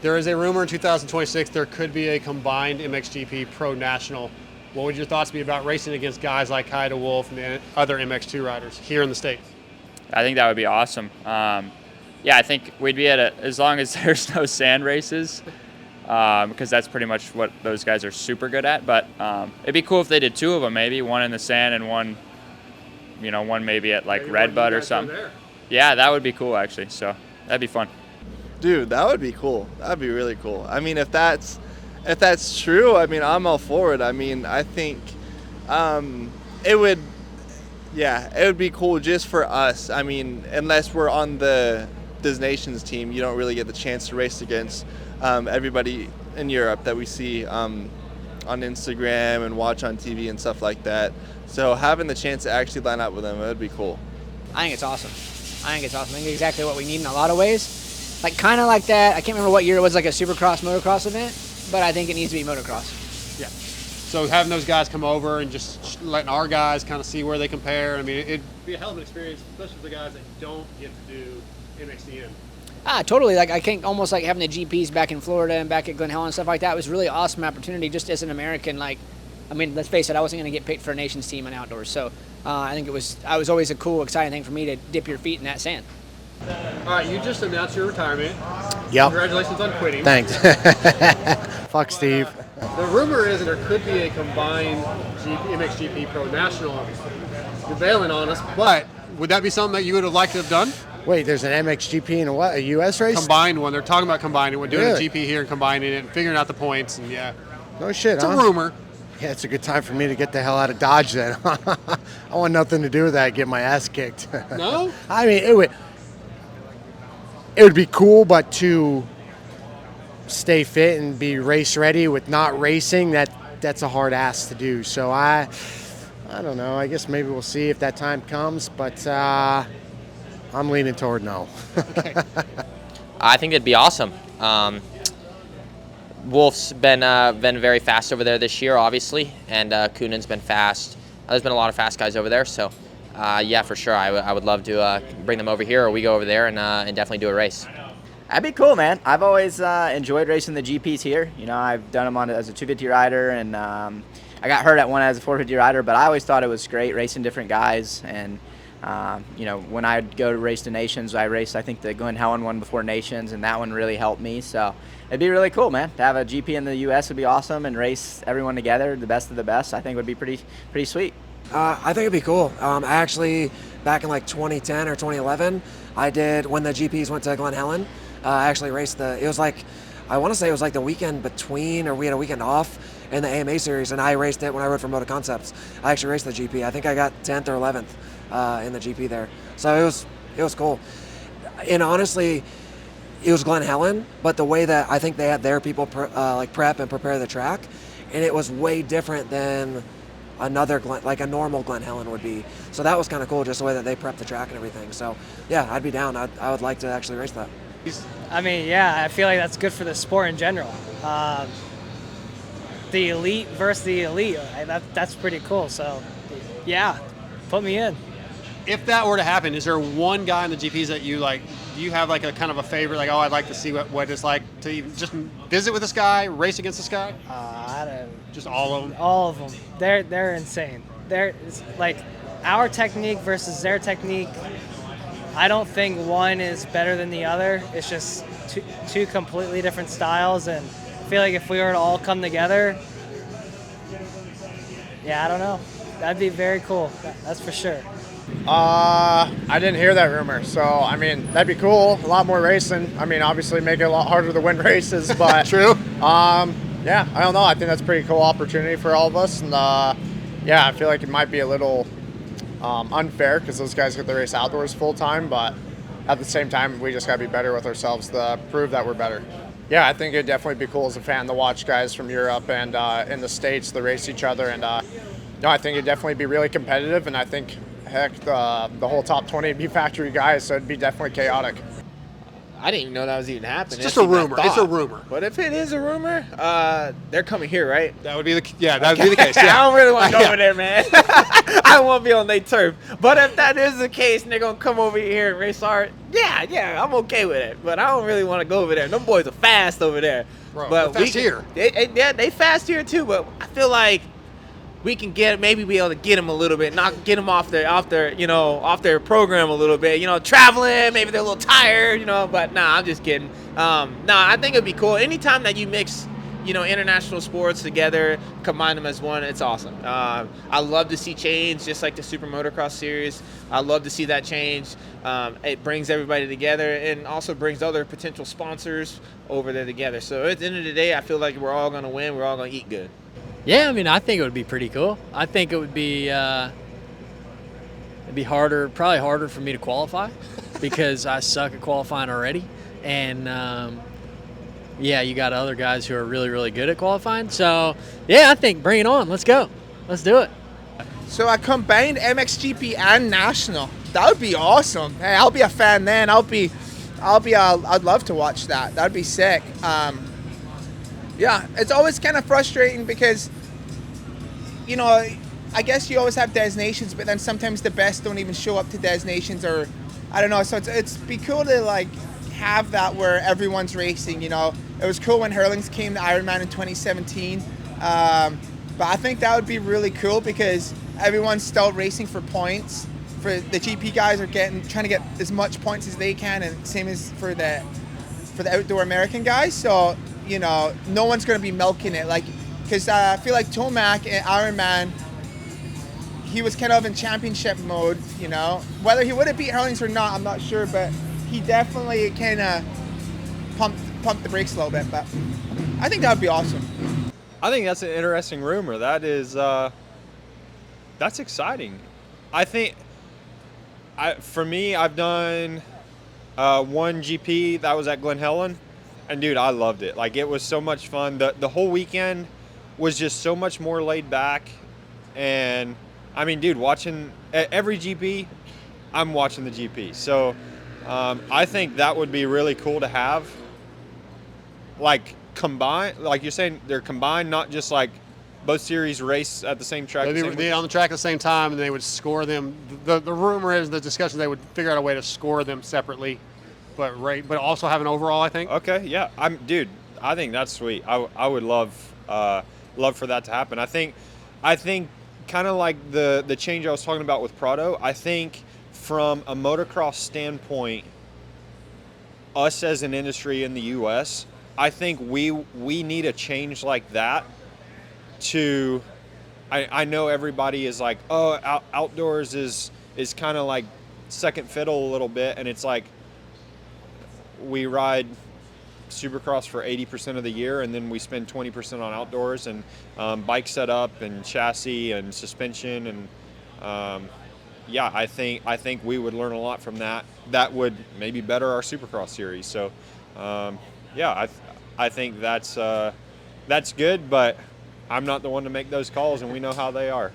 There is a rumor in 2026 there could be a combined MXGP Pro National. What would your thoughts be about racing against guys like Kyle Wolf and the other MX2 riders here in the States? I think that would be awesome. Yeah, I think we'd be at as long as there's no sand races, because that's pretty much what those guys are super good at. But it'd be cool if they did two of them, maybe one in the sand and one maybe at like Redbud or something. Yeah, that would be cool actually. So that'd be fun. Dude, that would be cool. That'd be really cool. I mean, if that's true, I mean, I'm all for it. I mean, I think it would be cool just for us. I mean, unless we're on the Nations team, you don't really get the chance to race against everybody in Europe that we see on Instagram and watch on TV and stuff like that. So having the chance to actually line up with them, it would be cool. I think it's awesome. I think it's exactly what we need in a lot of ways. Like kind of like that. I can't remember what year it was, like a Supercross motocross event, but I think it needs to be motocross. Yeah. So having those guys come over and just letting our guys kind of see where they compare. I mean, it'd be a hell of an experience, especially for the guys that don't get to do MXDN. Totally. Like I think almost like having the GPs back in Florida and back at Glen Helen and stuff like that was really awesome opportunity just as an American. Like, I mean, let's face it, I wasn't going to get picked for a nations team in outdoors. So I think it was always a cool, exciting thing for me to dip your feet in that sand. All right, you just announced your retirement. Yep. Congratulations on quitting. Thanks. Fuck Steve. The rumor is that there could be a combined MXGP Pro National. You're bailing on us, but would that be something that you would have liked to have done? Wait, there's an MXGP and a U.S. race? Combined one. They're talking about combining. We're doing Really? a GP here and combining it and figuring out the points. And yeah, No shit, it's huh? a rumor. Yeah, it's a good time for me to get the hell out of Dodge then. I want nothing to do with that, get my ass kicked. No? I mean, it would be cool, but to stay fit and be race ready with not racing, that's a hard ask to do. So I don't know. I guess maybe we'll see if that time comes, but I'm leaning toward no. I think it'd be awesome. Wolf's been very fast over there this year, obviously, and Kunin's been fast. There's been a lot of fast guys over there, so yeah, for sure. I would love to bring them over here, or we go over there and definitely do a race. That'd be cool, man. I've always enjoyed racing the GPs here. You know, I've done them as a 250 rider, and I got hurt at one as a 450 rider, but I always thought it was great racing different guys. And you know, when I'd go to race the Nations, I raced, I think, the Glen Helen one before Nations, and that one really helped me. So it'd be really cool, man. To have a GP in the U.S. would be awesome, and race everyone together, the best of the best, I think would be pretty sweet. I think it'd be cool. I actually, back in like 2010 or 2011, I did, when the GPs went to Glen Helen, I actually raced it was like, I want to say it was like the weekend between, or we had a weekend off in the AMA series, and I raced it when I rode for Moto Concepts. I actually raced the GP. I think I got 10th or 11th in the GP there. So it was cool. And honestly, it was Glen Helen, but the way that I think they had their people like prep and prepare the track, and it was way different than another like a normal Glen Helen would be. So that was kind of cool, just the way that they prep the track and everything. So yeah, I'd be down. I would like to actually race that. I mean, yeah, I feel like that's good for the sport in general. The elite versus the elite, that's pretty cool. So yeah, put me in. If that were to happen, is there one guy in the GPs that you like? Do you have like a kind of a favorite? Like, oh, I'd like to see what it's like to even just visit with this guy, race against this guy. I don't. Just all of them. All of them. They're insane. It's like our technique versus their technique. I don't think one is better than the other. It's just two completely different styles, and I feel like if we were to all come together, yeah, I don't know. That'd be very cool. That's for sure. I didn't hear that rumor, so I mean that'd be cool. A lot more racing. I mean, obviously make it a lot harder to win races, but true. Yeah, I don't know. I think that's a pretty cool opportunity for all of us, and yeah, I feel like it might be a little unfair because those guys get to race outdoors full time, but at the same time, we just gotta be better with ourselves to prove that we're better. Yeah, I think it'd definitely be cool as a fan to watch guys from Europe and in the States to race each other, and no, I think it'd definitely be really competitive, and I think. Heck, the whole top 20 would be factory guys, so it'd be definitely chaotic. I didn't even know that was even happening. It's just a rumor. It's a rumor. But if it is a rumor, they're coming here, right? That would be the that would be the case. Yeah. I don't really want to go over there, man. I don't want to be on their turf. But if that is the case, and they're gonna come over here and race hard, yeah, I'm okay with it. But I don't really want to go over there. Them boys are fast over there. Bro, but they're fast here. They fast here too. But I feel like we can maybe be able to get them a little bit, not get them off their program a little bit. Traveling, maybe they're a little tired, But nah, I'm just kidding. I think it'd be cool. Anytime that you mix, international sports together, combine them as one, it's awesome. I love to see change, just like the Super Motocross Series. I love to see that change. It brings everybody together and also brings other potential sponsors over there together. So at the end of the day, I feel like we're all gonna win. We're all gonna eat good. Yeah, I mean, I think it would be pretty cool. I think it would be it'd be probably harder for me to qualify because I suck at qualifying already. And you got other guys who are really, really good at qualifying. So yeah, I think bring it on. Let's go. Let's do it. So I combined MXGP and national. That would be awesome. Hey, I'll be a fan then. I'd love to watch that. That'd be sick. It's always kind of frustrating because, I guess you always have designations, but then sometimes the best don't even show up to designations, or I don't know. So it's be cool to have that where everyone's racing. It was cool when Hurlings came to Ironman in 2017, but I think that would be really cool because everyone's still racing for points. For the GP guys are trying to get as much points as they can, and same as for the outdoor American guys. So no one's going to be milking it, because I feel like Tomac and Ironman, he was kind of in championship mode. Whether he would have beat Hurlings or not, I'm not sure, but he definitely kind of pumped the brakes a little bit. But I think that would be awesome. I think that's an interesting rumor. That is, that's exciting. I think, for me, I've done one GP that was at Glen Helen. And dude, I loved it. It was so much fun. The whole weekend was just so much more laid back. And I mean, dude, watching every GP, I'm watching the GP. So I think that would be really cool to have. Combined, like you're saying, they're combined, not just both series race at the same track. They'd be on the track at the same time, and they would score them. The rumor is, the discussion, they would figure out a way to score them separately. But also have an overall, I think. Okay, yeah, dude, I think that's sweet. I would love for that to happen. I think kind of like the change I was talking about with Prado. I think from a motocross standpoint, us as an industry in the U.S., I think we need a change like that. I know everybody is outdoors is kind of second fiddle a little bit, and it's we ride Supercross for 80% of the year, and then we spend 20% on outdoors and bike setup and chassis and suspension, and I think we would learn a lot from that. That would maybe better our Supercross series. So I think that's good, but I'm not the one to make those calls, and we know how they are.